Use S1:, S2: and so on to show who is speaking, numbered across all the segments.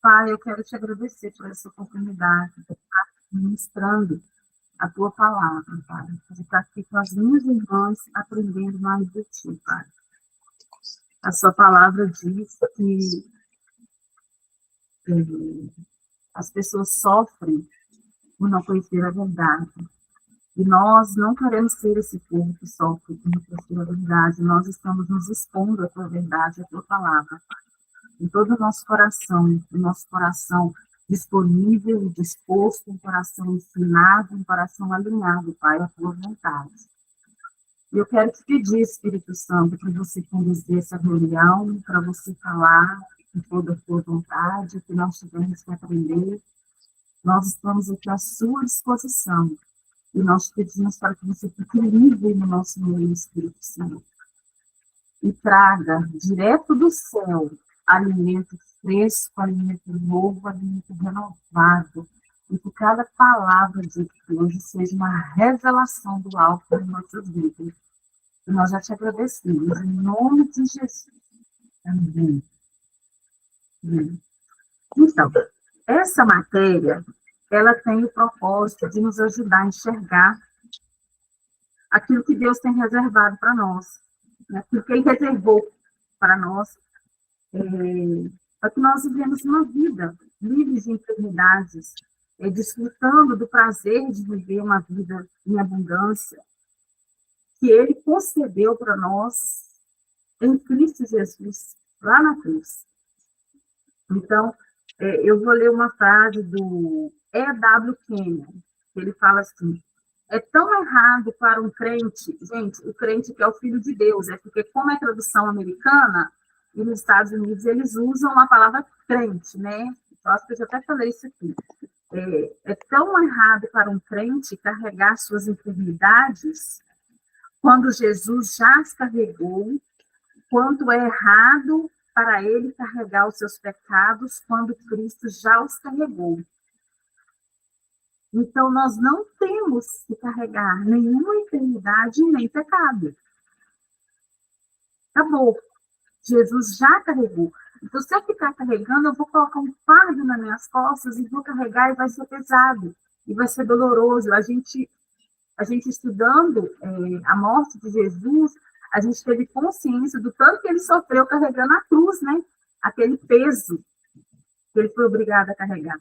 S1: Pai, eu quero te agradecer por essa oportunidade de estar ministrando a tua palavra, Pai, de estar aqui com as minhas irmãs aprendendo mais de ti, Pai. A sua palavra diz que as pessoas sofrem por não conhecer a verdade. E nós não queremos ser esse povo que sofre por não conhecer a verdade. Nós estamos nos expondo à tua verdade, à tua palavra, Pai. Em todo o nosso coração disponível e disposto, um coração ensinado, um coração alinhado, Pai, à tua vontade. E eu quero te pedir, Espírito Santo, para você conduzir essa reunião, para você falar com toda a tua vontade, que nós tivermos que aprender. Nós estamos aqui à sua disposição. E nós pedimos para que você fique livre no nosso meio, Espírito Santo. E traga direto do céu alimento fresco, alimento novo, alimento renovado. E que cada palavra de hoje seja uma revelação do alto nas nossas vidas. E nós já te agradecemos, em nome de Jesus. Amém. Amém. Então, essa matéria, ela tem o propósito de nos ajudar a enxergar aquilo que Deus tem reservado para nós, né? Aquilo que Ele reservou para nós, para que nós vivemos uma vida livre de enfermidades, desfrutando do prazer de viver uma vida em abundância, que Ele concedeu para nós em Cristo Jesus, lá na cruz. Então, eu vou ler uma frase do E.W. Kenyon, que ele fala assim: é tão errado para um crente, gente, o crente que é o filho de Deus, porque como é tradução americana, e nos Estados Unidos eles usam a palavra crente, né? Eu acho que eu já até falei isso aqui. É tão errado para um crente carregar suas enfermidades quando Jesus já as carregou, quanto é errado para ele carregar os seus pecados quando Cristo já os carregou. Então, nós não temos que carregar nenhuma enfermidade nem pecado. Acabou. Jesus já carregou. Então, se eu ficar carregando, eu vou colocar um fardo nas minhas costas e vou carregar e vai ser pesado. E vai ser doloroso. A gente estudando a morte de Jesus, a gente teve consciência do tanto que ele sofreu carregando a cruz, né? Aquele peso que ele foi obrigado a carregar.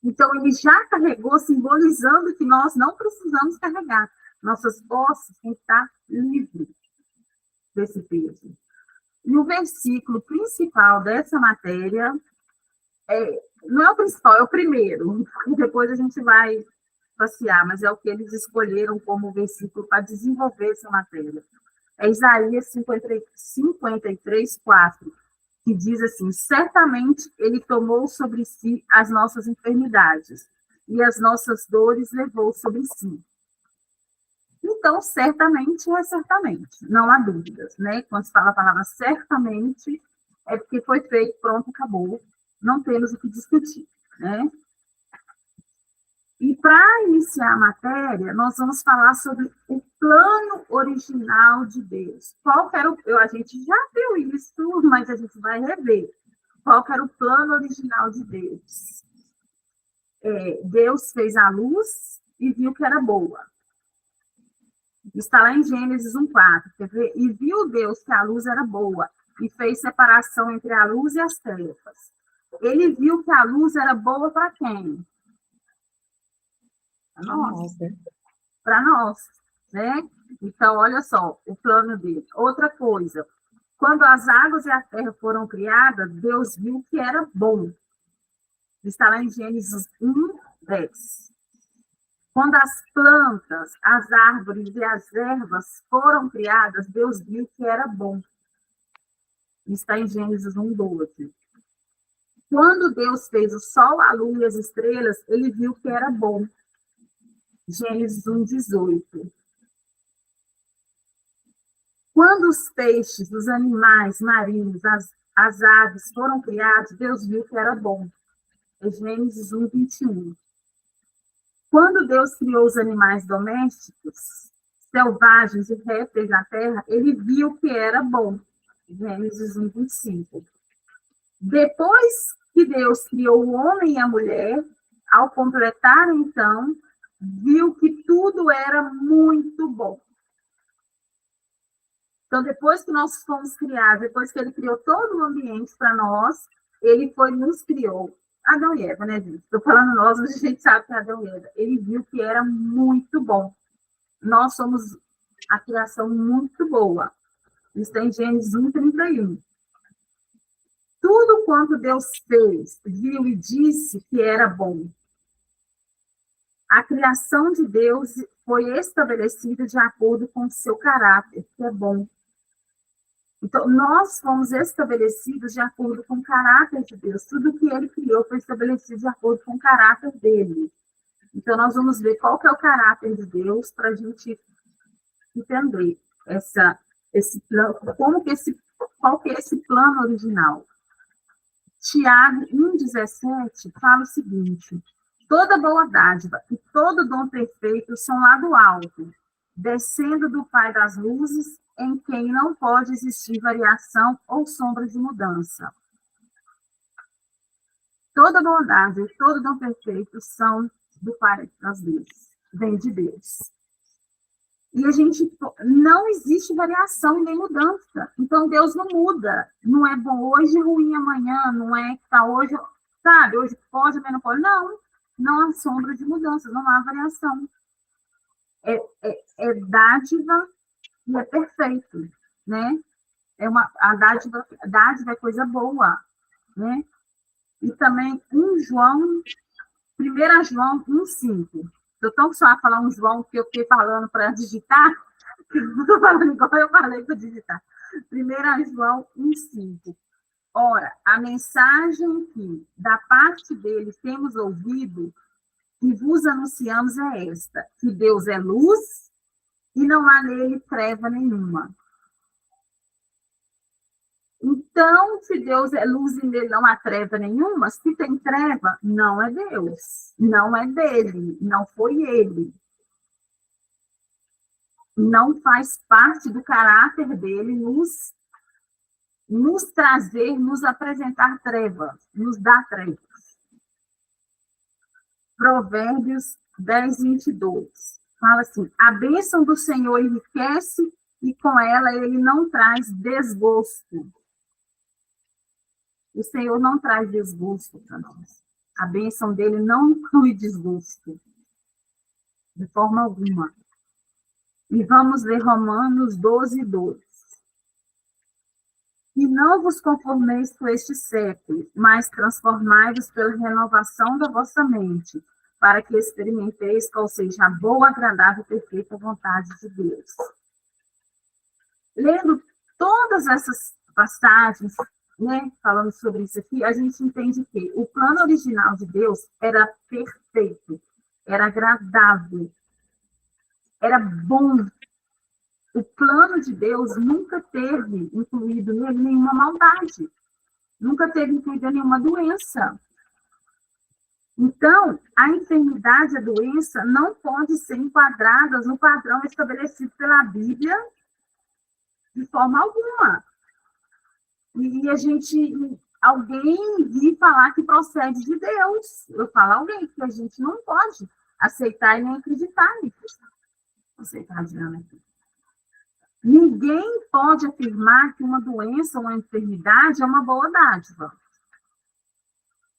S1: Então, ele já carregou, simbolizando que nós não precisamos carregar. Nossas costas têm que estar livres desse peso. E o versículo principal dessa matéria, não é o principal, é o primeiro. E depois a gente vai passear, mas é o que eles escolheram como versículo para desenvolver essa matéria. É Isaías 53, 4, que diz assim: certamente ele tomou sobre si as nossas enfermidades, e as nossas dores levou sobre si. Então, certamente é certamente, não há dúvidas, né? Quando se fala a palavra certamente, é porque foi feito, pronto, acabou, não temos o que discutir, né? E para iniciar a matéria, nós vamos falar sobre o plano original de Deus. Qual que era a gente já viu isso, mas a gente vai rever. Qual que era o plano original de Deus? Deus fez a luz e viu que era boa. Está lá em Gênesis 1:4. E viu Deus que a luz era boa e fez separação entre a luz e as trevas. Ele viu que a luz era boa para quem? Para nós, né? Então, olha só, o plano dele. Outra coisa, quando as águas e a terra foram criadas, Deus viu que era bom. Está lá em Gênesis 1:10. Quando as plantas, as árvores e as ervas foram criadas, Deus viu que era bom. Está em Gênesis 1:12. Quando Deus fez o sol, a lua e as estrelas, ele viu que era bom. Gênesis 1:18. Quando os peixes, os animais marinhos, as aves foram criados, Deus viu que era bom. Gênesis 1:21. Quando Deus criou os animais domésticos, selvagens e répteis na terra, ele viu que era bom. Gênesis 1:25. Depois que Deus criou o homem e a mulher, ao completar, então, viu que tudo era muito bom. Então, depois que nós fomos criados, depois que ele criou todo o ambiente para nós, ele foi e nos criou. Adão e Eva, né, gente? Estou falando nós, mas a gente sabe que é Adão e Eva. Ele viu que era muito bom. Nós somos a criação muito boa. Isso está em Gênesis 1:31. Tudo quanto Deus fez, viu e disse que era bom. A criação de Deus foi estabelecida de acordo com o seu caráter, que é bom. Então, nós fomos estabelecidos de acordo com o caráter de Deus. Tudo que ele criou foi estabelecido de acordo com o caráter dele. Então, nós vamos ver qual que é o caráter de Deus para a gente entender esse plano, qual que é esse plano original. Tiago 1,17 fala o seguinte: toda boa dádiva e todo dom perfeito são lá do alto, descendo do Pai das luzes, em quem não pode existir variação ou sombra de mudança. Toda bondade e todo dom perfeito são do Pai das luzes, vem de Deus. E a gente não existe variação nem mudança. Então Deus não muda. Não é bom hoje, ruim amanhã, não é que está hoje, sabe, hoje pode, amanhã não pode. Não, não há sombra de mudança, não há variação. É dádiva e é perfeito, né? A dádiva é coisa boa, né? E também 1 João 1:5. Eu estou só a falar um João que eu fiquei falando para digitar, não estou falando igual eu falei para digitar. 1 João 1:5. Ora, a mensagem que da parte dele temos ouvido e vos anunciamos é esta: que Deus é luz e não há nele treva nenhuma. Então, se Deus é luz e nele não há treva nenhuma, se tem treva, não é Deus, não é dele, não foi ele. Não faz parte do caráter dele nos trazer, nos apresentar trevas, nos dar trevas. Provérbios 10:22. Fala assim: a bênção do Senhor enriquece e com ela ele não traz desgosto. O Senhor não traz desgosto para nós. A bênção dele não inclui desgosto, de forma alguma. E vamos ler Romanos 12:2. E não vos conformeis com este século, mas transformai-vos pela renovação da vossa mente, para que experimenteis qual seja a boa, agradável e perfeita vontade de Deus. Lendo todas essas passagens, né, falando sobre isso aqui, a gente entende que o plano original de Deus era perfeito, era agradável, era bom. O plano de Deus nunca teve incluído nele nenhuma maldade, nunca teve incluído nenhuma doença. Então, a enfermidade e a doença não podem ser enquadradas no padrão estabelecido pela Bíblia de forma alguma. E alguém vir falar que procede de Deus. Eu falo alguém que a gente não pode aceitar e nem acreditar nisso. Aceitar, Diana. Ninguém pode afirmar que uma doença ou uma enfermidade é uma boa dádiva.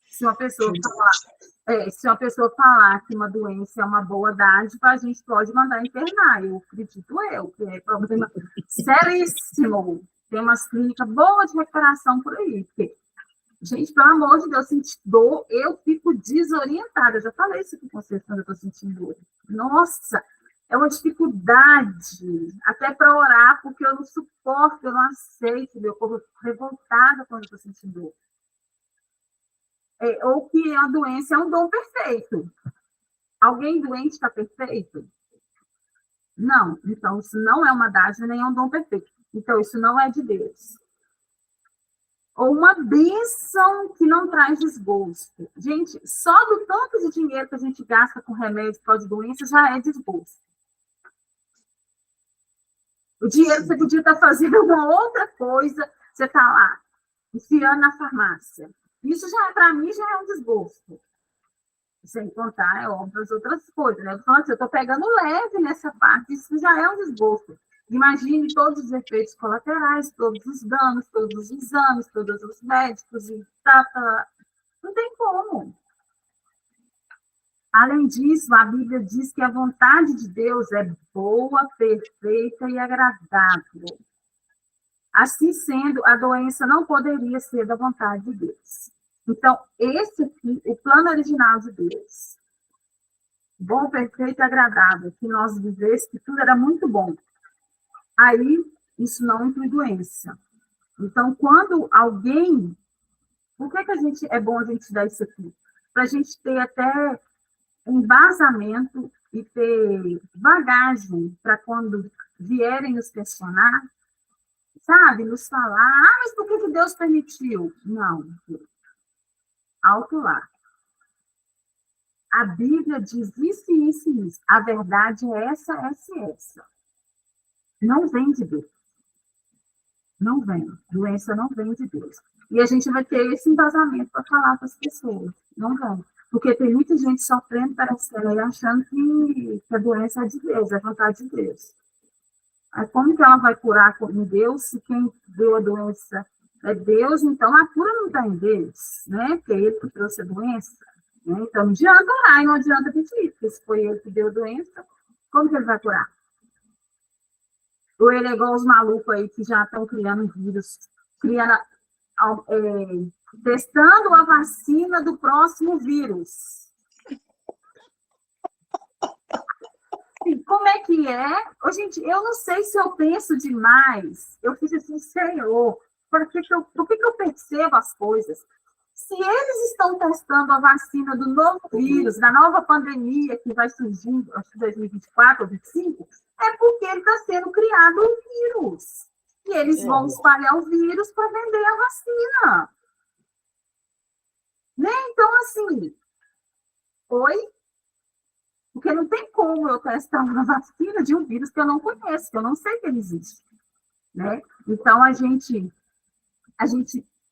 S1: Se uma pessoa falar que uma doença é uma boa dádiva, a gente pode mandar internar. Eu acredito que é problema seríssimo. Tem umas clínicas boas de recuperação por aí. Porque, gente, pelo amor de Deus, sentir dor, eu fico desorientada. Eu já falei isso com vocês quando eu estou sentindo dor. Nossa, é uma dificuldade até para orar, porque eu não suporto, eu não aceito, meu corpo revoltada quando eu estou sentindo dor. Ou que a doença é um dom perfeito. Alguém doente está perfeito? Não. Então, isso não é uma dádiva, nem é um dom perfeito. Então, isso não é de Deus. Ou uma bênção que não traz desgosto. Gente, só do tanto de dinheiro que a gente gasta com remédio por causa de doença já é desgosto. O dinheiro que você podia estar fazendo uma outra coisa, você está lá, enfiando na farmácia. Isso já, para mim, já é um desgosto. Sem contar, é óbvio, as outras coisas, né? Eu estou pegando leve nessa parte, isso já é um desgosto. Imagine todos os efeitos colaterais, todos os danos, todos os exames, todos os médicos, e tá. Não tem como. Além disso, a Bíblia diz que a vontade de Deus é boa, perfeita e agradável. Assim sendo, a doença não poderia ser da vontade de Deus. Então, esse aqui, o plano original de Deus, bom, perfeito e agradável, que nós vivêssemos, que tudo era muito bom. Aí, isso não inclui doença. Então, quando alguém... Por que é bom a gente dar isso aqui? Para a gente ter até embasamento e ter bagagem para quando vierem nos questionar, sabe, nos falar, mas por que Deus permitiu? Não, alto lá. A Bíblia diz isso e isso e isso. A verdade é essa, essa e essa. Não vem de Deus. Não vem. Doença não vem de Deus. E a gente vai ter esse embasamento para falar para as pessoas. Não vem. Porque tem muita gente sofrendo, parece que ela achando que a doença é de Deus, é vontade de Deus. Aí como que ela vai curar com Deus se quem deu a doença é Deus? Então a cura não está em Deus, né? Porque é ele que trouxe a doença. Né? Então não adianta orar e não adianta pedir, porque se foi ele que deu a doença, como que ele vai curar? Ou ele é igual os malucos aí que já estão criando vírus, testando a vacina do próximo vírus. Como é que é? Oh, gente, eu não sei se eu penso demais. Eu fiz assim, Senhor, por que eu percebo as coisas? Se eles estão testando a vacina do novo vírus, da nova pandemia que vai surgir, acho que 2024 ou 2025, é porque ele está sendo criado um vírus. E eles vão espalhar o vírus para vender a vacina. Né? Então, assim, porque não tem como eu testar uma vacina de um vírus que eu não conheço, que eu não sei que ele existe. Né? Então, a gente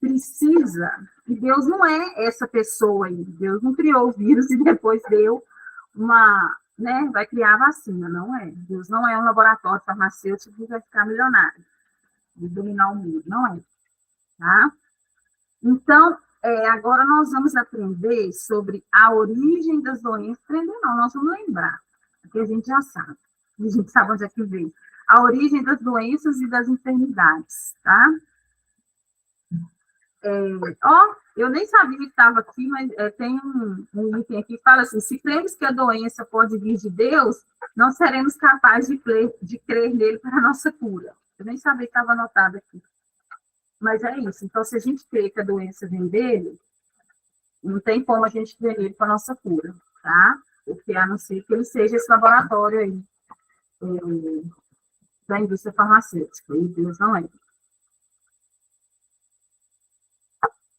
S1: precisa, e Deus não é essa pessoa aí, Deus não criou o vírus e depois deu né, vai criar a vacina, não é. Deus não é um laboratório farmacêutico que vai ficar milionário, de dominar o mundo, não é. Tá? Então, agora nós vamos aprender sobre a origem das doenças. Aprender não, nós vamos lembrar, porque a gente já sabe. A gente sabe onde é que veio. A origem das doenças e das enfermidades, tá? Eu nem sabia que estava aqui, mas tem um item aqui que fala assim, se cremos que a doença pode vir de Deus, não seremos capazes de crer nele para a nossa cura. Eu nem sabia que estava anotado aqui. Mas é isso. Então, se a gente crê que a doença vem dele, não tem como a gente crer nele para a nossa cura, tá? Porque a não ser que ele seja esse laboratório aí da indústria farmacêutica, e Deus não é.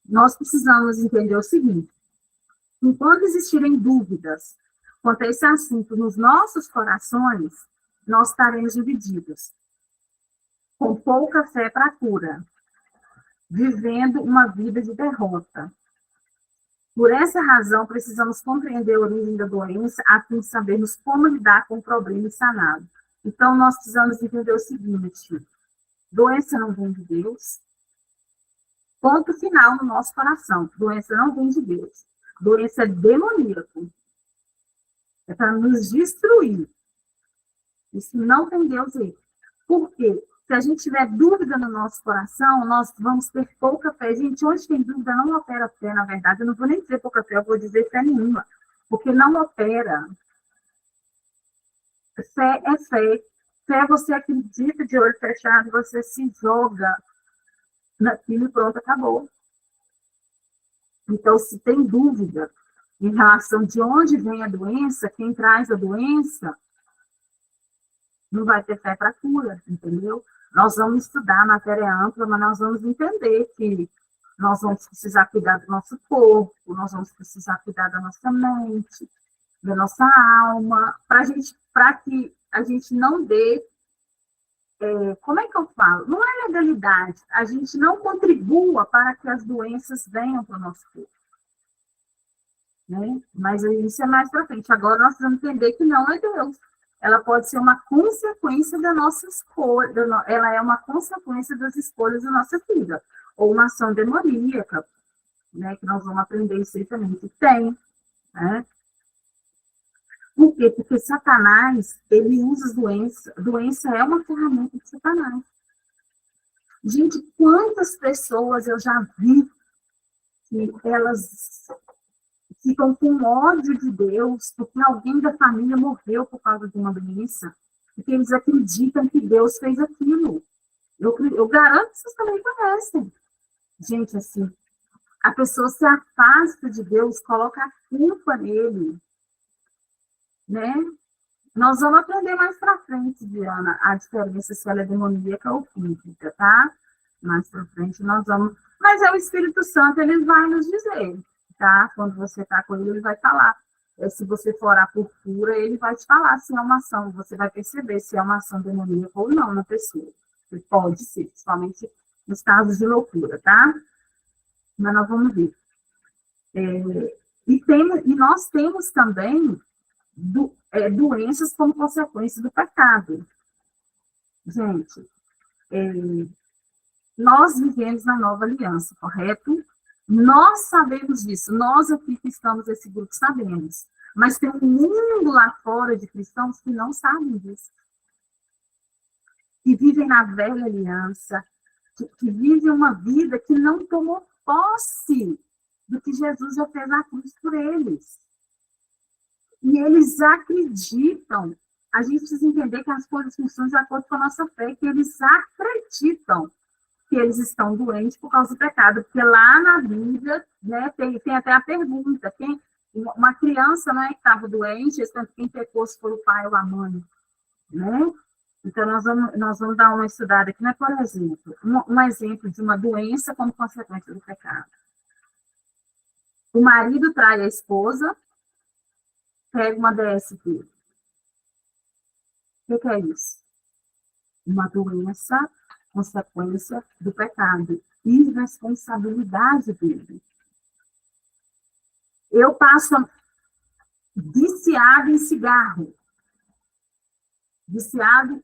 S1: Nós precisamos entender o seguinte, enquanto existirem dúvidas quanto a esse assunto nos nossos corações, nós estaremos divididos, com pouca fé para a cura, vivendo uma vida de derrota. Por essa razão, precisamos compreender a origem da doença, a fim de sabermos como lidar com o problema e saná-lo. Então, nós precisamos entender o seguinte, doença não vem de Deus, ponto final no nosso coração, doença não vem de Deus, doença é demoníaco, é para nos destruir, isso não tem Deus aí. Por quê? Se a gente tiver dúvida no nosso coração, nós vamos ter pouca fé. Gente, onde tem dúvida, não opera fé, na verdade. Eu não vou nem dizer pouca fé, eu vou dizer fé nenhuma. Porque não opera. Fé é fé. Fé você acredita de olho fechado, você se joga naquilo e pronto, acabou. Então, se tem dúvida em relação de onde vem a doença, quem traz a doença, não vai ter fé para cura, entendeu? Nós vamos estudar, a matéria é ampla, mas nós vamos entender que nós vamos precisar cuidar do nosso corpo, nós vamos precisar cuidar da nossa mente, da nossa alma, para que a gente não dê como é que eu falo? Não é legalidade. A gente não contribua para que as doenças venham para o nosso corpo. Né? Mas isso é mais para frente. Agora nós vamos entender que não é Deus. Ela pode ser uma consequência da nossa escolha, ela é uma consequência das escolhas da nossa vida, ou uma ação demoníaca, né, que nós vamos aprender isso aí também, que tem, né? Por quê? Porque Satanás, ele usa as doenças, doença é uma ferramenta de Satanás. Gente, quantas pessoas eu já vi que elas ficam com ódio de Deus porque alguém da família morreu por causa de uma doença, porque eles acreditam que Deus fez aquilo. Eu garanto que vocês também conhecem. Gente, assim, a pessoa se afasta de Deus, coloca a culpa nele, né? Nós vamos aprender mais para frente, Diana, a diferença se ela é demoníaca ou física, tá? Mais para frente nós vamos... Mas é o Espírito Santo, ele vai nos dizer, tá? Quando você está com ele, ele vai falar. Se você for orar por cura, ele vai te falar se é uma ação, você vai perceber se é uma ação demoníaca ou não na pessoa. E pode ser, principalmente nos casos de loucura, tá? Mas nós vamos ver. E nós temos também doenças como consequência do pecado. Gente, nós vivemos na nova aliança, correto? Nós sabemos disso, nós aqui que estamos nesse grupo sabemos, mas tem um mundo lá fora de cristãos que não sabem disso, que vivem na velha aliança, que vivem uma vida que não tomou posse do que Jesus já fez na cruz por eles. E eles acreditam, a gente precisa entender que as coisas funcionam de acordo com a nossa fé, que eles acreditam que eles estão doentes por causa do pecado, porque lá na Bíblia, né, tem até a pergunta, uma criança, né, que estava doente, quem pecou se foi o pai ou a mãe, né? Então, nós vamos dar uma estudada aqui, né, por exemplo, um exemplo de uma doença como consequência do pecado. O marido trai a esposa, pega uma DST. O que é isso? Uma doença, consequência do pecado, irresponsabilidade dele. Eu passo viciado em cigarro, viciado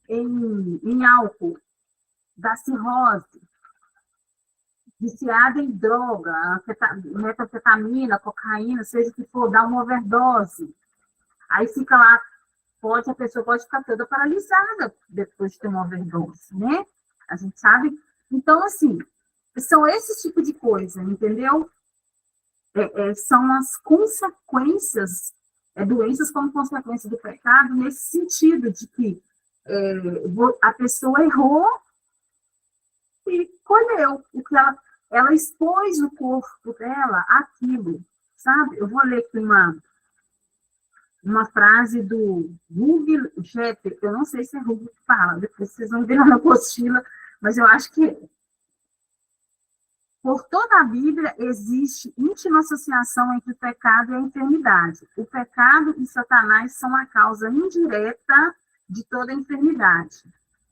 S1: em álcool, da cirrose, viciado em droga, metanfetamina, cocaína, seja o que for, dá uma overdose. Aí fica lá, a pessoa pode ficar toda paralisada depois de ter uma overdose, né? A gente sabe. Então, assim, são esse tipo de coisa, entendeu? São as consequências, doenças como consequência do pecado, nesse sentido de que a pessoa errou e colheu o que ela expôs no corpo dela aquilo, sabe? Eu vou ler aqui uma frase do Hugh Jeter, eu não sei se é Hugh que fala, depois vocês vão ver na apostila, mas eu acho que por toda a Bíblia existe íntima associação entre o pecado e a enfermidade. O pecado e Satanás são a causa indireta de toda a enfermidade.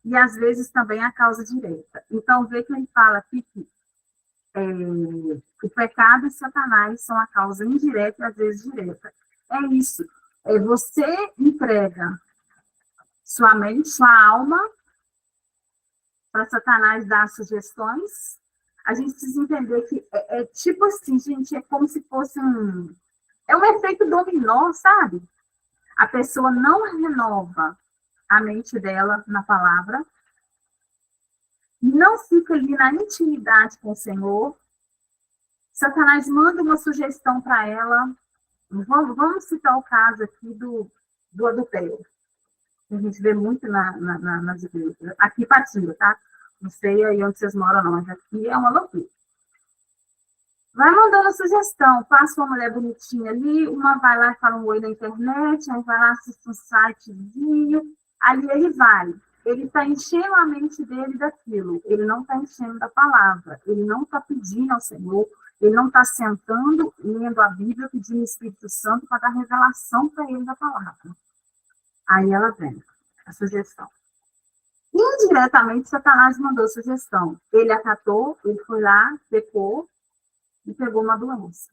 S1: E, às vezes, também a causa direta. Então, vê que ele fala aqui que o pecado e Satanás são a causa indireta e, às vezes, direta. É isso. Você entrega sua mente, sua alma, para Satanás dar sugestões. A gente precisa entender que tipo assim, gente, é como se fosse um efeito dominó, sabe? A pessoa não renova a mente dela na palavra, não fica ali na intimidade com o Senhor. Satanás manda uma sugestão para ela. Vamos citar o caso aqui do adultério. A gente vê muito nas igrejas. Aqui, Patinga, tá? Não sei aí onde vocês moram, não, mas aqui é uma loucura. Vai mandando a sugestão, passa uma mulher bonitinha ali, uma vai lá e fala um oi na internet, aí vai lá assistir um sitezinho, ali ele vai. Ele está enchendo a mente dele daquilo, ele não está enchendo da palavra, ele não está pedindo ao Senhor, ele não está sentando, lendo a Bíblia, pedindo o Espírito Santo para dar revelação para ele da palavra. Aí ela vem, a sugestão. Indiretamente, Satanás mandou sugestão. Ele acatou, ele foi lá, pecou e pegou uma doença.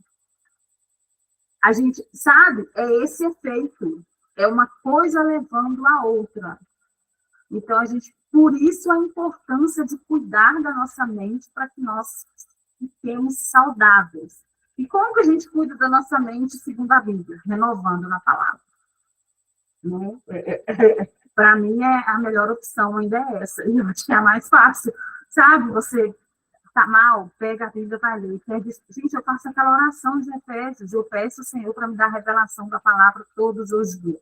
S1: A gente sabe, é esse efeito. É uma coisa levando a outra. Então, por isso a importância de cuidar da nossa mente para que nós fiquemos saudáveis. E como que a gente cuida da nossa mente segundo a Bíblia? Renovando na palavra. Né? Para mim, a melhor opção ainda é essa. E eu acho que é a mais fácil. Sabe, você tá mal, pega a Bíblia, vai ler. Gente, eu faço aquela oração de Efésios. Eu peço ao Senhor para me dar a revelação da palavra todos os dias.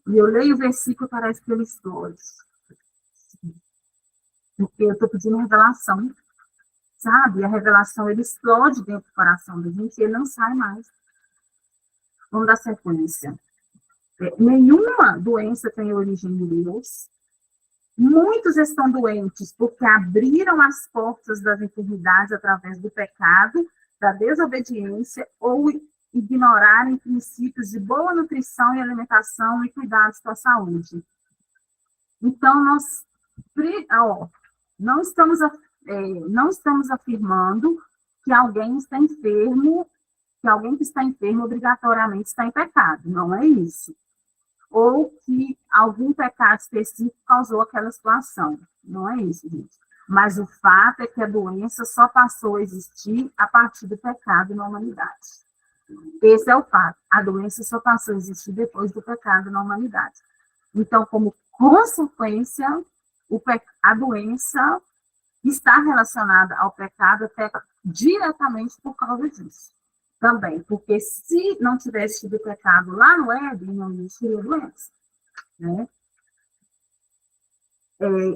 S1: E eu leio o versículo, parece que ele explode. Porque eu estou pedindo revelação, sabe? A revelação, ele explode dentro do coração da gente e ele não sai mais. Vamos dar sequência. Nenhuma doença tem origem em Deus. Muitos estão doentes porque abriram as portas das enfermidades através do pecado, da desobediência ou ignorarem princípios de boa nutrição e alimentação e cuidados com a saúde. Então, nós não estamos afirmando que alguém está enfermo, que alguém que está enfermo obrigatoriamente está em pecado. Não é isso. Ou que algum pecado específico causou aquela situação. Não é isso, gente. Mas o fato é que a doença só passou a existir a partir do pecado na humanidade. Esse é o fato. A doença só passou a existir depois do pecado na humanidade. Então, como consequência, a doença está relacionada ao pecado até diretamente por causa disso. Também, porque se não tivesse tido pecado lá no Éden, não existiria doença. Né?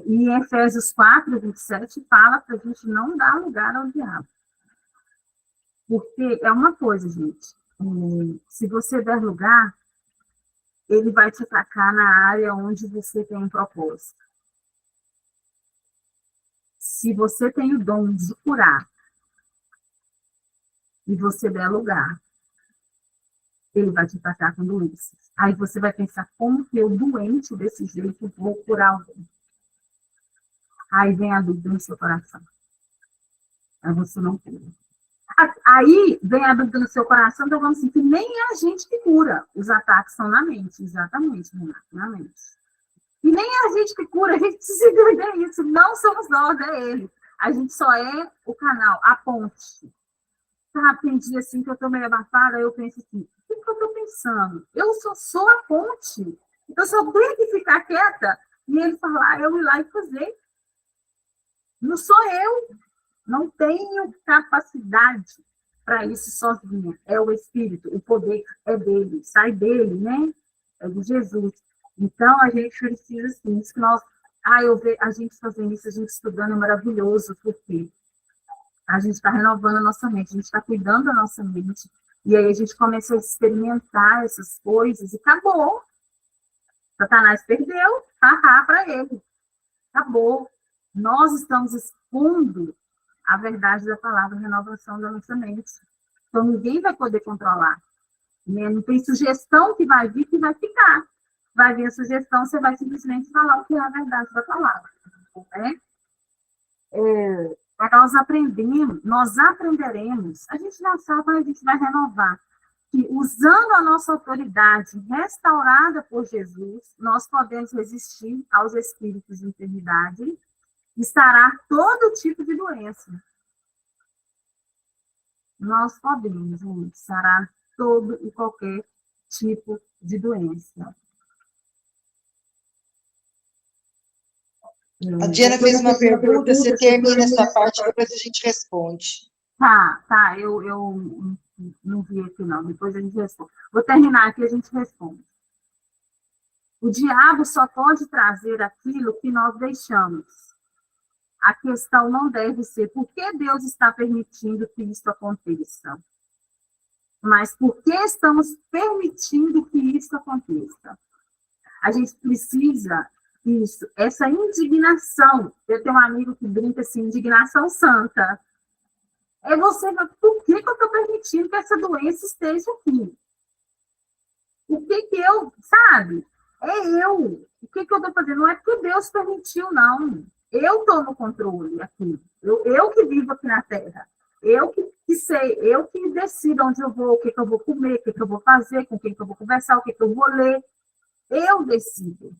S1: E em Efésios 4, 27, fala para a gente não dar lugar ao diabo. Porque é uma coisa, gente, se você der lugar, ele vai te atacar na área onde você tem um propósito. Se você tem o dom de curar e você der lugar, ele vai te atacar com doenças. Aí você vai pensar, como que eu, doente desse jeito, vou curar alguém? Aí vem a dúvida no seu coração. Aí você não cura. Aí vem a dúvida no seu coração, então vamos assim, que nem é a gente que cura. Os ataques são na mente, exatamente, Renato, na mente. E nem é a gente que cura, a gente precisa entender isso. Não somos nós, é ele. A gente só é o canal, a ponte. Sabe, tem dia assim que eu tô meio abafada, eu penso assim, o que eu tô pensando? Eu só sou a ponte. Eu só tenho que ficar quieta e ele falar, eu ir lá e fazer. Não sou eu. Não tenho capacidade para isso sozinha. É o Espírito, o poder é dele, sai dele, né? É de Jesus. Então, a gente precisa, assim, isso que nós... a gente fazendo isso, a gente estudando é maravilhoso, porque a gente está renovando a nossa mente, a gente está cuidando da nossa mente, e aí a gente começa a experimentar essas coisas, e acabou. Satanás perdeu, para ele. Acabou. Nós estamos expondo a verdade da palavra, a renovação da nossa mente. Então, ninguém vai poder controlar. Né? Não tem sugestão que vai vir, que vai ficar. Vai vir a sugestão, você vai simplesmente falar o que é a verdade da palavra. Né? Nós aprenderemos, a gente já sabe, mas a gente vai renovar, que usando a nossa autoridade restaurada por Jesus, nós podemos resistir aos espíritos de enfermidade e sarar todo tipo de doença. Nós podemos, gente, sarar todo e qualquer tipo de doença.
S2: A Diana fez uma pergunta, você termina essa parte, depois a gente responde.
S1: Tá, eu não vi aqui não, depois a gente responde. Vou terminar aqui e a gente responde. O diabo só pode trazer aquilo que nós deixamos. A questão não deve ser por que Deus está permitindo que isso aconteça, mas por que estamos permitindo que isso aconteça. A gente precisa isso, essa indignação. Eu tenho um amigo que brinca assim, indignação santa. É você, por que eu estou permitindo que essa doença esteja aqui? O que eu, sabe? É eu. que eu estou fazendo? Não é porque Deus permitiu, não. Eu estou no controle aqui. Eu que vivo aqui na Terra. Eu que sei, eu que decido onde eu vou, o que eu vou comer, o que eu vou fazer, com quem que eu vou conversar, o que eu vou ler. Eu decido.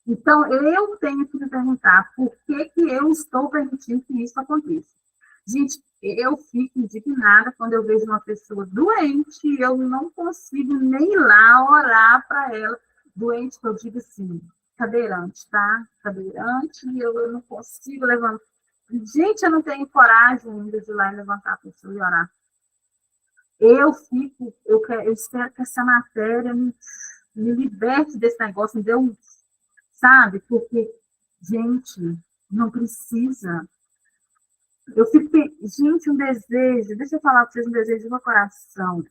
S1: Então, eu tenho que me perguntar por que eu estou permitindo que isso aconteça. Gente, eu fico indignada quando eu vejo uma pessoa doente e eu não consigo nem ir lá orar para ela. Doente, que eu digo assim, cadeirante, tá? Cadeirante, e eu não consigo levantar. Gente, eu não tenho coragem ainda de ir lá e levantar a pessoa e orar. Eu espero que essa matéria me liberte desse negócio, me dê um, sabe? Porque, gente, não precisa. Eu fiquei, gente, um desejo, deixa eu falar para vocês, um desejo do meu coração.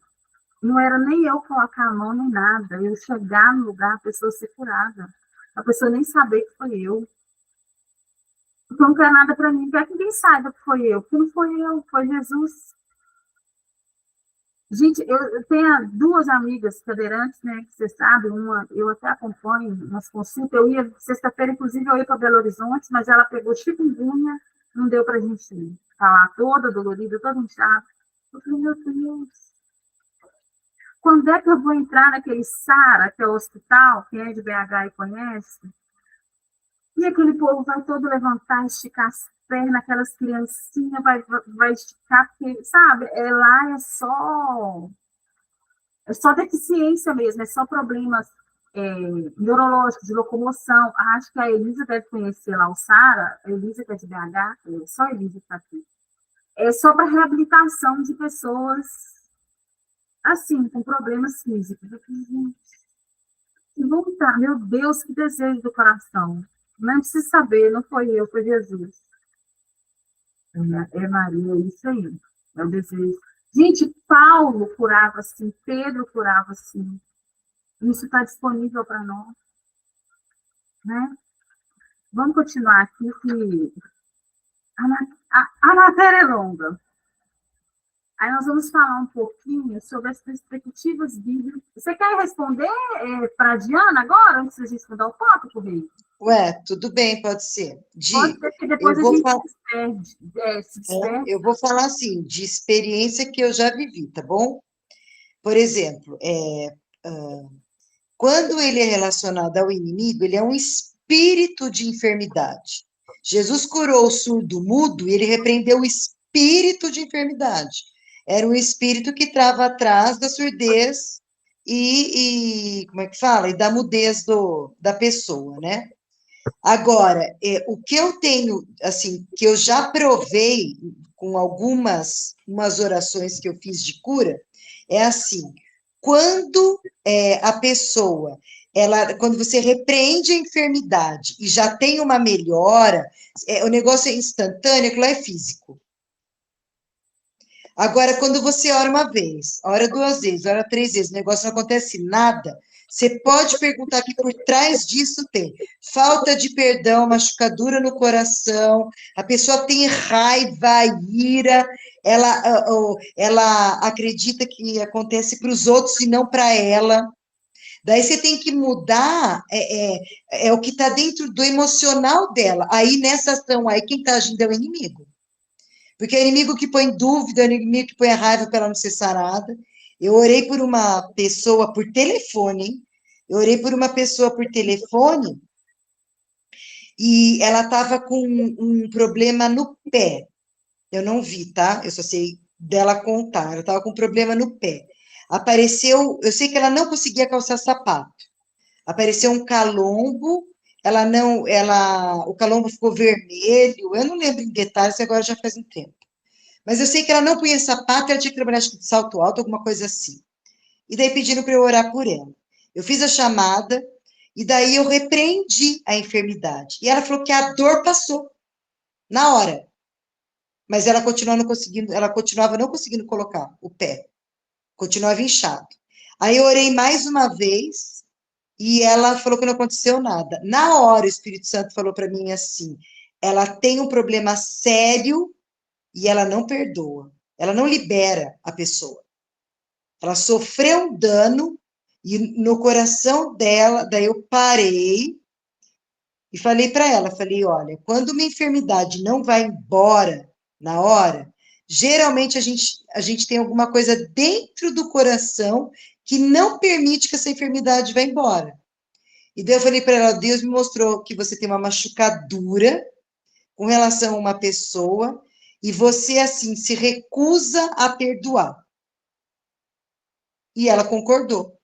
S1: Não era nem eu colocar a mão nem nada, eu chegar no lugar, a pessoa ser curada. A pessoa nem saber que foi eu. Porque não quer nada para mim, quer que ninguém saiba que foi eu. Porque não foi eu, foi Jesus. Gente, eu tenho duas amigas cadeirantes, né, que você sabe, uma eu até acompanho nas consultas, eu ia, sexta-feira, inclusive, eu ia para Belo Horizonte, mas ela pegou chikungunya, não deu para a gente ir. Tá lá toda dolorida, toda inchada. Eu falei, meu Deus, quando é que eu vou entrar naquele SARA, que é o hospital, quem é de BH e conhece? E aquele povo vai todo levantar, esticar as pernas, aquelas criancinhas vai esticar, porque, sabe, lá é só deficiência mesmo, é só problemas neurológicos, de locomoção. Acho que a Elisa deve conhecer lá o SARA, a Elisa que é de BH, só a Elisa está aqui. É só para reabilitação de pessoas, assim, com problemas físicos. Gente, que vontade, meu Deus, que desejo do coração. Não precisa saber, não foi eu, foi Jesus. É Maria, é isso aí, é o desejo. Gente, Paulo curava assim, Pedro curava assim. Isso está disponível para nós, né? Vamos continuar aqui, que a matéria é longa. Aí nós vamos falar um pouquinho sobre as perspectivas bíblicas. Você quer responder para a Diana agora, antes de a gente mudar o tópico, Rei?
S2: Ué, tudo bem, pode ser.
S1: Pode ser que depois a gente se desperde.
S2: Eu vou falar assim, de experiência que eu já vivi, tá bom? Por exemplo, quando ele é relacionado ao inimigo, ele é um espírito de enfermidade. Jesus curou o surdo mudo e ele repreendeu o espírito de enfermidade. Era um espírito que estava atrás da surdez como é que fala? E da mudez da pessoa, né? Agora, o que eu tenho, assim, que eu já provei com umas orações que eu fiz de cura, é assim, quando a pessoa, quando você repreende a enfermidade e já tem uma melhora, o negócio é instantâneo, aquilo é físico. Agora, quando você ora uma vez, ora duas vezes, ora três vezes, o negócio não acontece nada, você pode perguntar que por trás disso tem falta de perdão, machucadura no coração, a pessoa tem raiva, ira, ela acredita que acontece para os outros e não para ela. Daí você tem que mudar o que está dentro do emocional dela. Aí, nessa ação aí, quem está agindo é o inimigo. Porque é o inimigo que põe dúvida, é o inimigo que põe a raiva para ela não ser sarada. Eu orei por uma pessoa por telefone, hein? Eu orei por uma pessoa por telefone e ela estava com um problema no pé. Eu não vi, tá? Eu só sei dela contar. Ela estava com um problema no pé. Apareceu, eu sei que ela não conseguia calçar sapato. Apareceu um calombo, o calombo ficou vermelho, eu não lembro em detalhes, agora já faz um tempo. Mas eu sei que ela não punha sapato, ela tinha que trabalhar acho que de salto alto, alguma coisa assim. E daí pediram para eu orar por ela. Eu fiz a chamada, e daí eu repreendi a enfermidade. E ela falou que a dor passou, na hora. Mas ela continuava não conseguindo colocar o pé. Continuava inchado. Aí eu orei mais uma vez, e ela falou que não aconteceu nada. Na hora, o Espírito Santo falou para mim assim, ela tem um problema sério e ela não perdoa. Ela não libera a pessoa. Ela sofreu um dano E no coração dela, daí eu parei e falei para ela, falei, olha, quando uma enfermidade não vai embora na hora, geralmente a gente tem alguma coisa dentro do coração que não permite que essa enfermidade vá embora. E daí eu falei para ela, Deus me mostrou que você tem uma machucadura com relação a uma pessoa e você, assim, se recusa a perdoar. E ela concordou.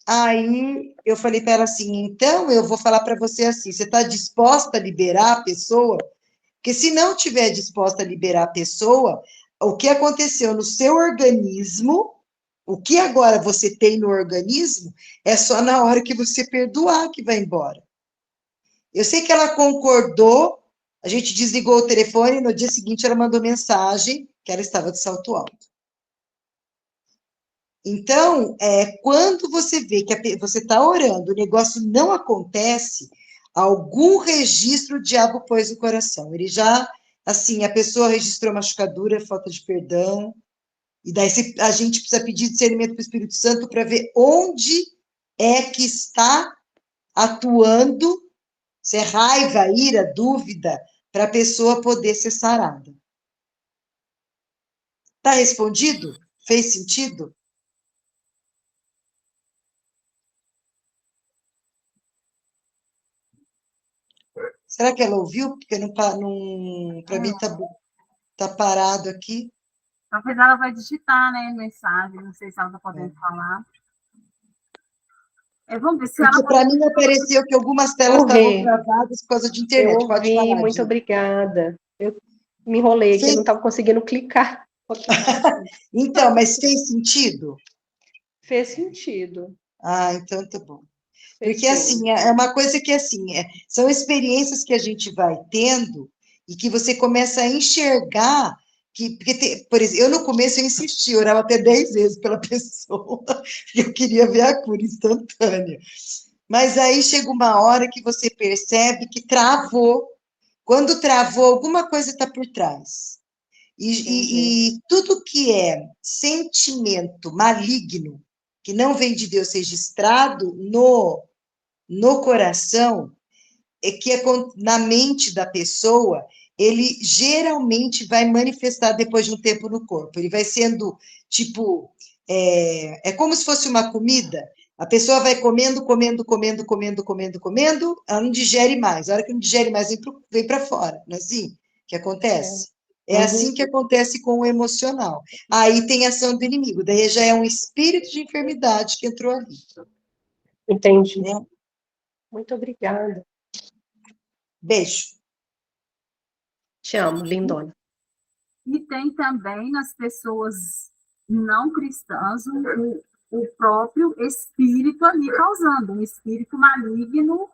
S2: Aí eu falei para ela assim, então eu vou falar para você assim, você está disposta a liberar a pessoa? Porque se não tiver disposta a liberar a pessoa, o que aconteceu no seu organismo, o que agora você tem no organismo, é só na hora que você perdoar que vai embora. Eu sei que ela concordou, a gente desligou o telefone, no dia seguinte ela mandou mensagem que ela estava de salto alto. Então, quando você vê que você está orando, o negócio não acontece, algum registro o diabo pôs no coração. Ele já, assim, a pessoa registrou machucadura, falta de perdão, e daí a gente precisa pedir discernimento para o Espírito Santo para ver onde é que está atuando, se é raiva, ira, dúvida, para a pessoa poder ser sarada. Está respondido? Fez sentido? Será que ela ouviu? Porque para mim tá parado aqui.
S1: Talvez ela vai digitar, né, mensagem, não sei se ela está podendo falar. Vamos ver se ela...
S2: Porque para mim apareceu que algumas telas estavam travadas por causa de internet.
S3: Eu
S2: Pode
S3: ouvi,
S2: falar,
S3: muito
S2: Di.
S3: obrigada. Eu me enrolei aqui, eu não estava conseguindo clicar.
S2: Então, mas fez sentido?
S3: Fez sentido.
S2: Ah, então tá bom.
S3: Fez
S2: Porque,
S3: sim.
S2: assim, é uma coisa que, assim, são experiências que a gente vai tendo e que você começa a enxergar porque, por exemplo, eu no começo eu insisti, eu orava até 10 vezes pela pessoa, porque eu queria ver a cura instantânea. Mas aí chega uma hora que você percebe que travou. Quando travou, alguma coisa está por trás. E tudo que é sentimento maligno, que não vem de Deus registrado no coração, que é na mente da pessoa, ele geralmente vai manifestar depois de um tempo no corpo. Ele vai sendo, tipo, é como se fosse uma comida. A pessoa vai comendo, comendo, comendo, comendo, comendo, comendo, ela não digere mais. A hora que não digere mais, vem para fora. Não é assim que acontece? É assim que acontece com o emocional. Aí tem a ação do inimigo, daí já é um espírito de enfermidade que entrou ali.
S3: Entendi.
S2: Né?
S3: Muito obrigada.
S2: Beijo.
S3: Te amo, lindona.
S1: E tem também nas pessoas não cristãs o próprio espírito ali causando, um espírito maligno,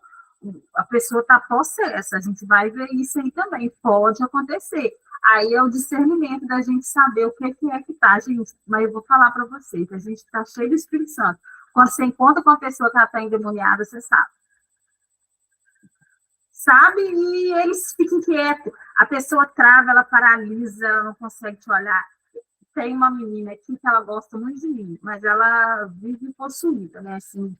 S1: a pessoa está possessa, a gente vai ver isso aí também, pode acontecer. Aí é o discernimento da gente saber o que é que está, gente. Mas eu vou falar para vocês, a gente está cheio do Espírito Santo. Quando você encontra com uma pessoa que está endemoniada, você sabe. Sabe? E eles ficam quietos. A pessoa trava, ela paralisa, ela não consegue te olhar. Tem uma menina aqui que ela gosta muito de mim, mas ela vive possuída, né? Assim,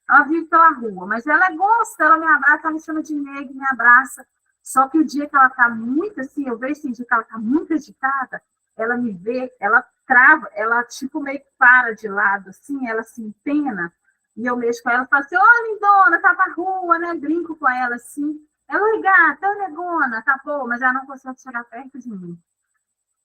S1: ela vive pela rua, mas ela gosta, ela me abraça, ela me chama de nega, me abraça. Só que o dia que ela tá muito assim, eu vejo esse dia que ela tá muito agitada, ela me vê, ela trava, ela tipo meio que para de lado, assim, ela se empena, e eu mexo com ela e falo assim, ô lindona, tá pra rua, né? Brinco com ela assim. Ela, oi gata, negona, tá bom, mas ela não consegue chegar perto de mim.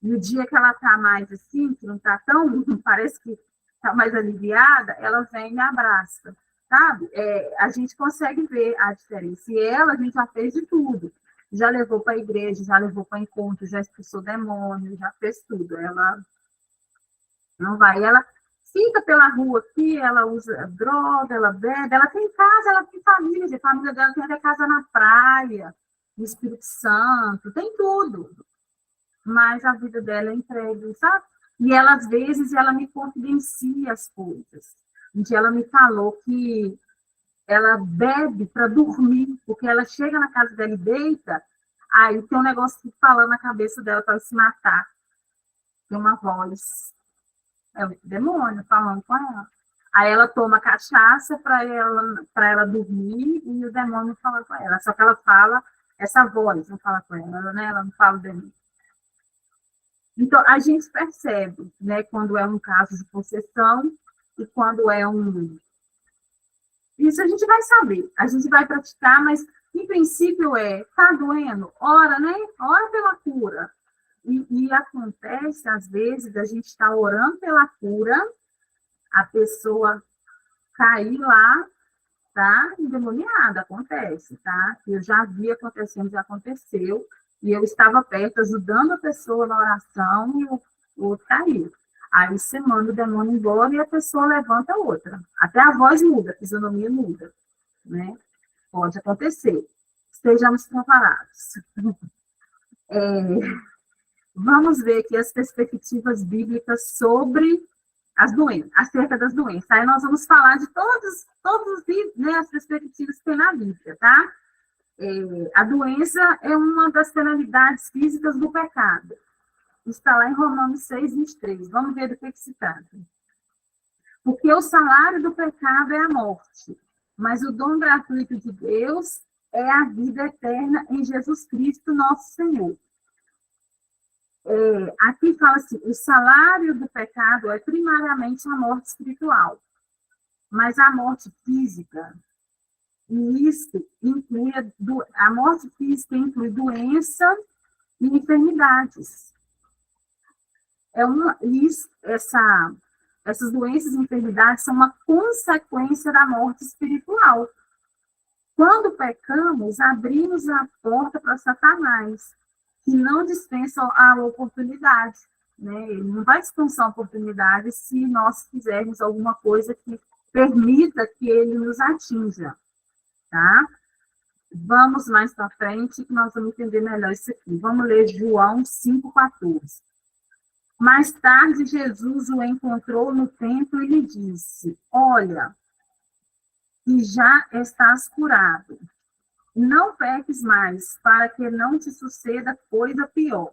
S1: E o dia que ela tá mais assim, que não tá tão, parece que tá mais aliviada, ela vem e me abraça, sabe? A gente consegue ver a diferença. E ela, a gente já fez de tudo. Já levou para a igreja, já levou para encontro, já expulsou demônio, já fez tudo. Ela não vai. Ela fica pela rua aqui, ela usa droga, ela bebe, ela tem casa, ela tem família, a família dela tem até casa na praia, no Espírito Santo, tem tudo. Mas a vida dela é entregue, sabe? E ela, às vezes, ela me confidencia as coisas. Um dia ela me falou que ela bebe para dormir, porque ela chega na casa dela e deita, aí tem um negócio que fala na cabeça dela para ela se matar. Tem uma voz. É o demônio falando com ela. Aí ela toma cachaça para ela dormir e o demônio fala com ela. Só que ela fala, essa voz não fala com ela, né? Ela não fala o demônio. Então, a gente percebe, né, quando é um caso de possessão e quando é um... Isso a gente vai saber, a gente vai praticar, mas, em princípio, tá doendo? Ora, né? Ora pela cura. E acontece, às vezes, a gente está orando pela cura, a pessoa cair lá, tá? Endemoniada, acontece, tá? Eu já vi acontecendo, já aconteceu, e eu estava perto, ajudando a pessoa na oração, e o outro caiu. Aí você manda o demônio embora e a pessoa levanta a outra. Até a voz muda, a fisionomia muda, né? Pode acontecer. Estejamos preparados. Vamos ver aqui as perspectivas bíblicas sobre as doenças, acerca das doenças. Aí nós vamos falar de todas né, as perspectivas que tem na Bíblia, tá? A doença é uma das penalidades físicas do pecado. Está lá em Romanos 6, 23. Vamos ver do que se trata. Porque o salário do pecado é a morte, mas o dom gratuito de Deus é a vida eterna em Jesus Cristo, nosso Senhor. Aqui fala assim, o salário do pecado é primariamente a morte espiritual, mas a morte física, e isso inclui a morte física inclui doença e enfermidades. Essas doenças e enfermidades são uma consequência da morte espiritual. Quando pecamos, abrimos a porta para Satanás, que não dispensa a oportunidade, né? Ele não vai dispensar a oportunidade se nós fizermos alguma coisa que permita que ele nos atinja, tá? Vamos mais para frente, que nós vamos entender melhor isso aqui. Vamos ler João 5,14. Mais tarde, Jesus o encontrou no templo e lhe disse, olha, que já estás curado. Não peques mais, para que não te suceda coisa pior.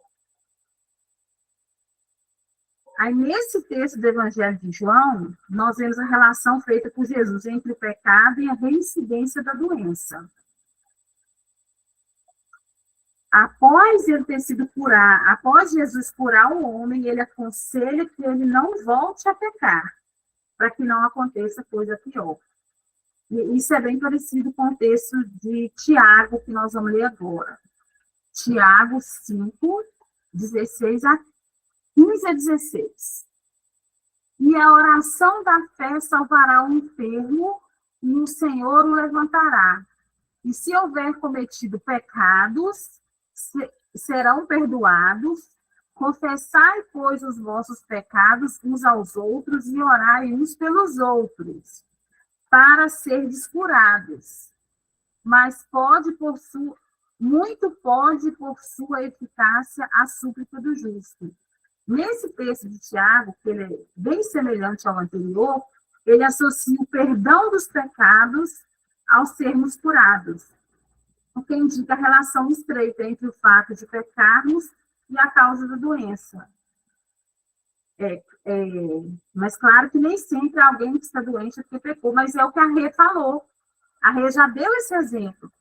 S1: Aí, nesse texto do Evangelho de João, nós vemos a relação feita por Jesus entre o pecado e a reincidência da doença. Após ele ter sido curado, após Jesus curar o homem, ele aconselha que ele não volte a pecar, para que não aconteça coisa pior. E isso é bem parecido com o texto de Tiago, que nós vamos ler agora. Tiago 5, 15 a 16. E a oração da fé salvará o enfermo, e o Senhor o levantará. E se houver cometido pecados, serão perdoados. Confessai, pois, os vossos pecados uns aos outros e orai uns pelos outros, para serdes curados. Mas muito pode, por sua eficácia, a súplica do justo. Nesse texto de Tiago, que ele é bem semelhante ao anterior, ele associa o perdão dos pecados ao sermos curados, o que indica a relação estreita entre o fato de pecarmos e a causa da doença. Mas claro que nem sempre alguém que está doente é porque pecou, mas é o que a Rê falou. A Rê já deu esse exemplo.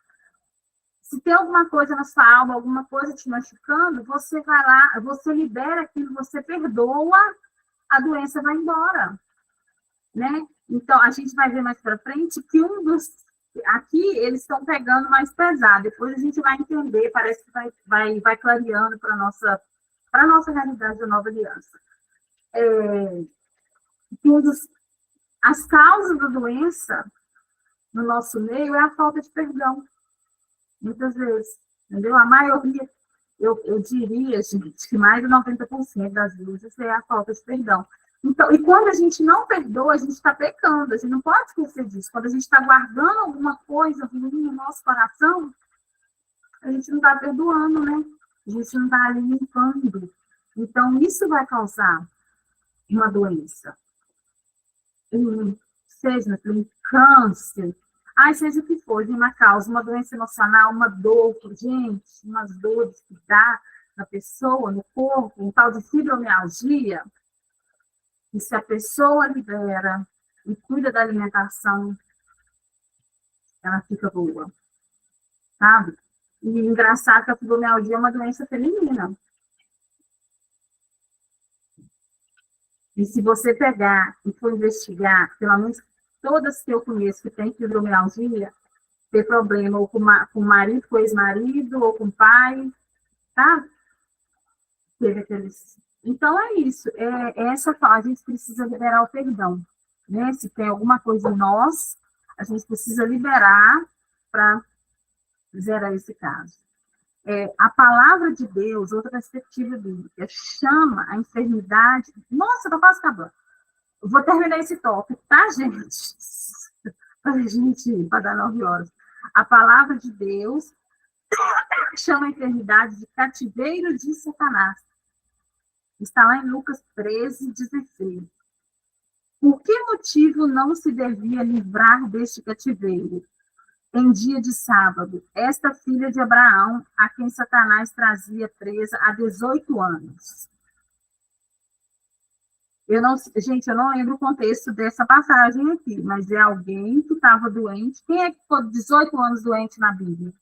S1: Se tem alguma coisa na sua alma, alguma coisa te machucando, você vai lá, você libera aquilo, você perdoa, a doença vai embora, né? Então, a gente vai ver mais para frente que aqui eles estão pegando mais pesado, depois a gente vai entender, parece que vai clareando para a nossa realidade da nova aliança. As causas da doença no nosso meio é a falta de perdão. Muitas vezes, entendeu? A maioria, eu diria, gente, que mais de 90% das vezes é a falta de perdão. Então, e quando a gente não perdoa, a gente está pecando, a gente não pode esquecer disso. Quando a gente está guardando alguma coisa ruim no nosso coração, a gente não está perdoando, né? A gente não está ali limpando. Então, isso vai causar uma doença. Seja um câncer, seja o que for, uma causa, uma doença emocional, uma dor, gente, umas dores que dá na pessoa, no corpo, um tal de fibromialgia, e se a pessoa libera, e cuida da alimentação, ela fica boa, sabe? E engraçado que a fibromialgia é uma doença feminina. E se você pegar e for investigar, pelo menos todas que eu conheço que têm fibromialgia, ter problema ou com o marido, com o ex-marido, ou com o pai, tá? Teve aqueles... Então, é isso. Essa a gente precisa liberar o perdão. Né? Se tem alguma coisa em nós, a gente precisa liberar para zerar esse caso. A palavra de Deus, outra perspectiva bíblica, chama a enfermidade... Nossa, estou quase acabando. Eu vou terminar esse tópico, tá, gente? Para a gente ir, para dar 9 horas. A palavra de Deus chama a enfermidade de cativeiro de Satanás. Está lá em Lucas 13, 16. Por que motivo não se devia livrar deste cativeiro? Em dia de sábado, esta filha de Abraão, a quem Satanás trazia presa há 18 anos. Gente, eu não lembro o contexto dessa passagem aqui, mas é alguém que estava doente. Quem é que ficou 18 anos doente na Bíblia?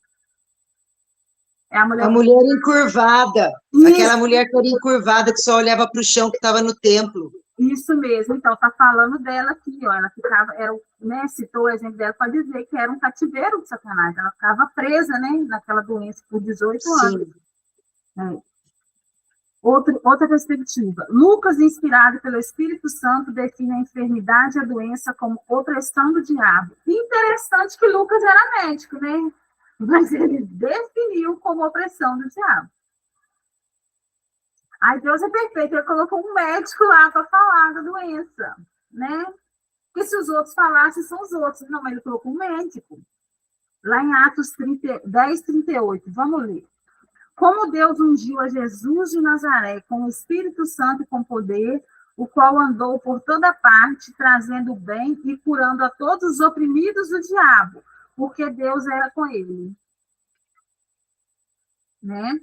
S1: É a mulher
S2: encurvada. Isso. Aquela mulher que era encurvada, que só olhava para o chão que estava no templo.
S1: Isso mesmo. Então, está falando dela aqui, ó. Ela ficava, né, citou o exemplo dela para dizer que era um cativeiro de Satanás. Ela ficava presa, né, naquela doença por 18 anos. Outra perspectiva. Lucas, inspirado pelo Espírito Santo, define a enfermidade e a doença como opressão do diabo. Interessante que Lucas era médico, né? Mas ele definiu como opressão do diabo. Aí Deus é perfeito, ele colocou um médico lá para falar da doença, né? Porque se os outros falassem, são os outros. Não, mas ele colocou um médico. Lá em Atos 10, 38, vamos ler. Como Deus ungiu a Jesus de Nazaré com o Espírito Santo e com poder, o qual andou por toda parte, trazendo o bem e curando a todos os oprimidos do diabo, porque Deus era com ele. Né?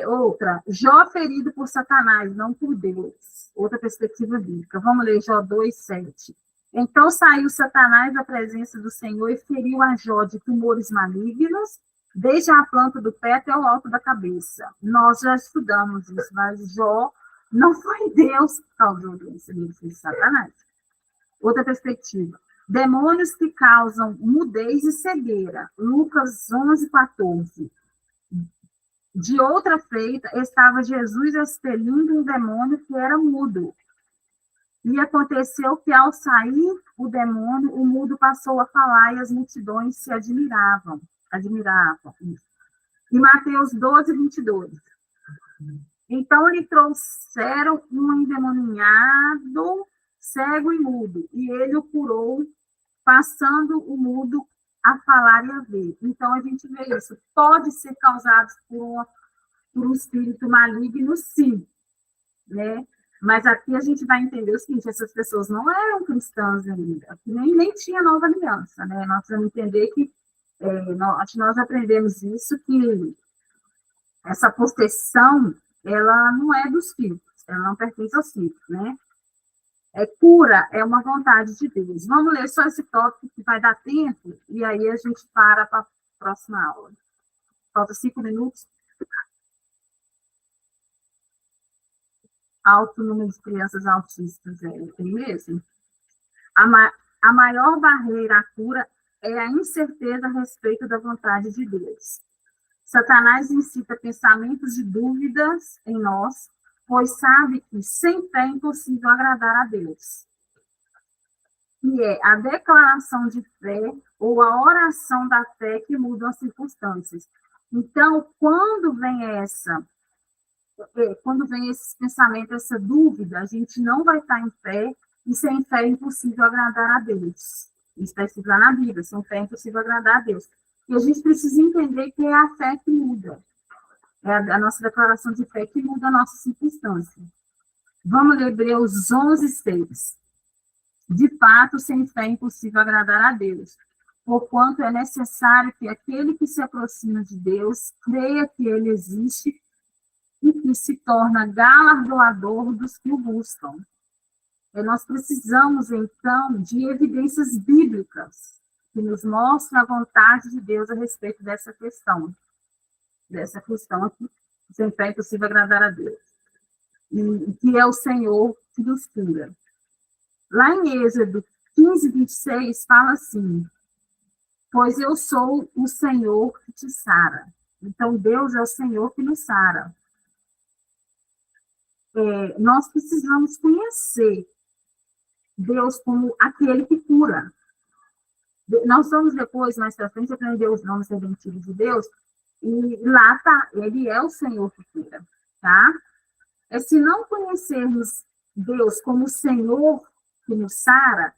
S1: Outra, Jó ferido por Satanás, não por Deus. Outra perspectiva bíblica. Vamos ler Jó 2, 7. Então saiu Satanás da presença do Senhor e feriu a Jó de tumores malignos, desde a planta do pé até o alto da cabeça. Nós já estudamos isso, mas Jó não foi Deus que causou isso, ele foi Satanás. Outra perspectiva. Demônios que causam mudez e cegueira. Lucas 11, 14. De outra feita, estava Jesus expelindo um demônio que era mudo. E aconteceu que, ao sair o demônio, o mudo passou a falar e as multidões se admiravam. E Mateus 12, 22. Então, lhe trouxeram um endemoniado, cego e mudo, e ele o curou, passando o mudo a falar e a ver. Então, a gente vê isso. Pode ser causado por um espírito maligno, sim, né? Mas aqui a gente vai entender o seguinte, essas pessoas não eram cristãs ainda, nem tinha nova aliança, né? Nós vamos entender que nós aprendemos isso, que essa possessão, ela não é dos filhos, ela não pertence aos filhos, né? Cura é uma vontade de Deus. Vamos ler só esse tópico que vai dar tempo, e aí a gente para a próxima aula. Falta 5 minutos. Alto número de crianças autistas, tem mesmo? A maior barreira à cura é a incerteza a respeito da vontade de Deus. Satanás incita pensamentos de dúvidas em nós, pois sabe que sem fé é impossível agradar a Deus. E é a declaração de fé ou a oração da fé que mudam as circunstâncias. Então, quando vem esse pensamento, essa dúvida, a gente não vai estar em fé, e sem fé é impossível agradar a Deus. Isso está escrito lá na Bíblia, sem fé é impossível agradar a Deus. E a gente precisa entender que é a fé que muda. É a nossa declaração de fé que muda a nossa circunstância. Vamos ler Hebreus 11, 6. De fato, sem fé é impossível agradar a Deus, porquanto é necessário que aquele que se aproxima de Deus creia que ele existe e que se torna galardoador dos que o buscam. Nós precisamos, então, de evidências bíblicas que nos mostrem a vontade de Deus a respeito dessa questão aqui, sempre é impossível agradar a Deus, e que é o Senhor que nos cura. Lá em Êxodo 15, 26, fala assim: pois eu sou o Senhor que te sara. Então, Deus é o Senhor que nos sara. Nós precisamos conhecer Deus como aquele que cura. Nós vamos depois, mais para frente, aprender os nomes redentivos de Deus, e lá está, ele é o Senhor que cura, tá? Se não conhecermos Deus como o Senhor que nos sara,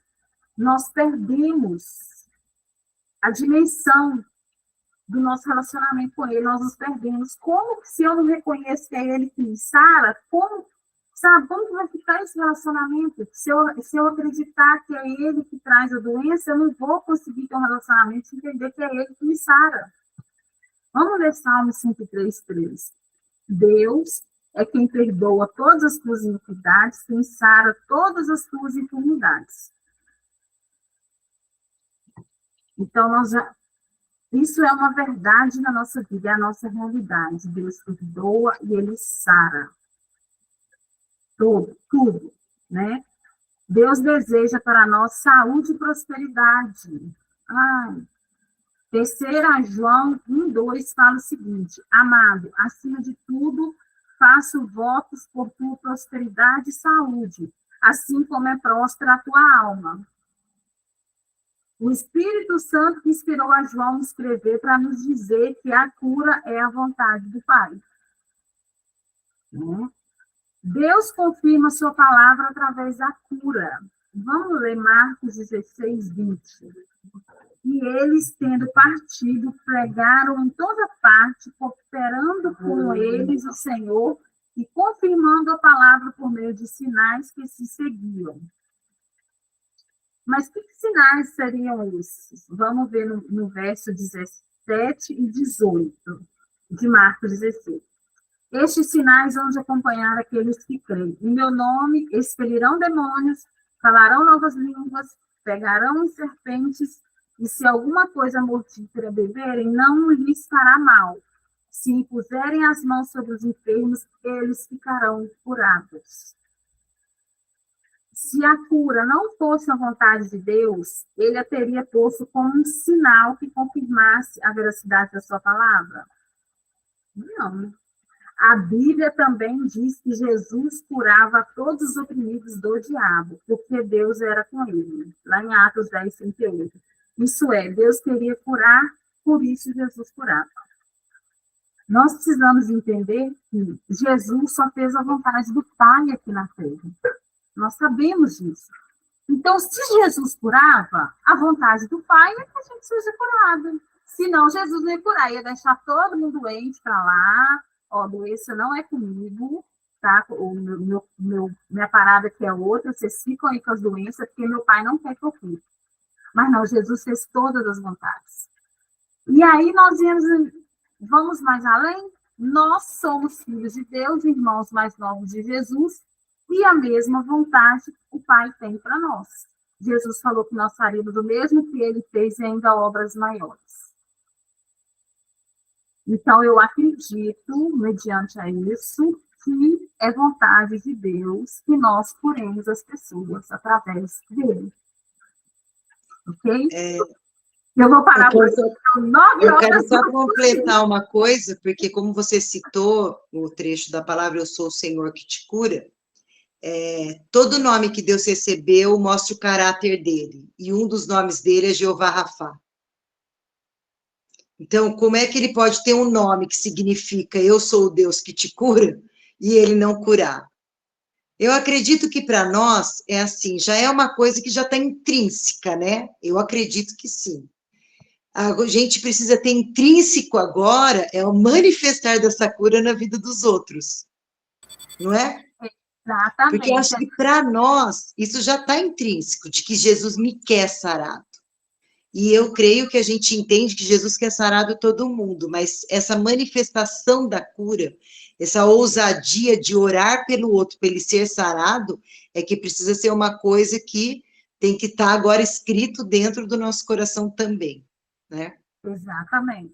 S1: nós perdemos a dimensão do nosso relacionamento com ele, nós nos perdemos. Como, se eu não reconheço que é ele que me sara, como que vai ficar esse relacionamento? Se eu acreditar que é ele que traz a doença, eu não vou conseguir ter um relacionamento e entender que é ele que me sara. Vamos ler Salmo 103:3. Deus é quem perdoa todas as tuas iniquidades, quem sara todas as tuas enfermidades. Então, isso é uma verdade na nossa vida, é a nossa realidade. Deus perdoa e ele sara. Tudo, né? Deus deseja para nós saúde e prosperidade. 3 João 1:2 fala o seguinte: amado, acima de tudo, faço votos por tua prosperidade e saúde, assim como é próspera a tua alma. O Espírito Santo que inspirou a João a escrever para nos dizer que a cura é a vontade do Pai. Né? Deus confirma sua palavra através da cura. Vamos ler Marcos 16:20. E eles, tendo partido, pregaram em toda parte, cooperando com eles o Senhor e confirmando a palavra por meio de sinais que se seguiam. Mas que sinais seriam esses? Vamos ver no verso 17 e 18 de Marcos 16. Estes sinais vão de acompanhar aqueles que creem. Em meu nome expelirão demônios, falarão novas línguas, pegarão em serpentes, e se alguma coisa mortífera beberem, não lhes fará mal. Se impuserem as mãos sobre os enfermos, eles ficarão curados. Se a cura não fosse a vontade de Deus, ele a teria posto como um sinal que confirmasse a veracidade da sua palavra? Não. A Bíblia também diz que Jesus curava todos os oprimidos do diabo, porque Deus era com ele. Lá em Atos 10:38. Isso é, Deus queria curar, por isso Jesus curava. Nós precisamos entender que Jesus só fez a vontade do Pai aqui na terra. Nós sabemos disso. Então, se Jesus curava, a vontade do Pai é que a gente seja curado. Senão, Jesus não ia curar, ia deixar todo mundo doente para lá. Ó, doença não é comigo, tá? Minha parada aqui é outra, vocês ficam aí com as doenças, porque meu Pai não quer que eu fique. Mas não, Jesus fez todas as vontades. E aí nós vamos mais além, nós somos filhos de Deus, irmãos mais novos de Jesus, e a mesma vontade o Pai tem para nós. Jesus falou que nós faríamos o mesmo que ele fez e ainda obras maiores. Então, eu acredito, mediante a isso, que é vontade de Deus que nós curemos as pessoas através dele. Ok? Eu vou parar por aqui.
S2: Eu quero só completar uma coisa, porque como você citou o trecho da palavra Eu sou o Senhor que te cura, todo nome que Deus recebeu mostra o caráter dele, e um dos nomes dele é Jeová Rafá. Então, como é que ele pode ter um nome que significa Eu sou o Deus que te cura, e ele não curar? Eu acredito que para nós é assim, já é uma coisa que já está intrínseca, né? Eu acredito que sim. A gente precisa ter intrínseco agora, é o manifestar dessa cura na vida dos outros, não é?
S1: Exatamente.
S2: Porque eu acho que para nós, isso já está intrínseco, de que Jesus me quer sarado. E eu creio que a gente entende que Jesus quer sarar todo mundo, mas essa manifestação da cura, essa ousadia de orar pelo outro, para ele ser sarado, é que precisa ser uma coisa que tem que estar agora escrito dentro do nosso coração também, né?
S1: Exatamente.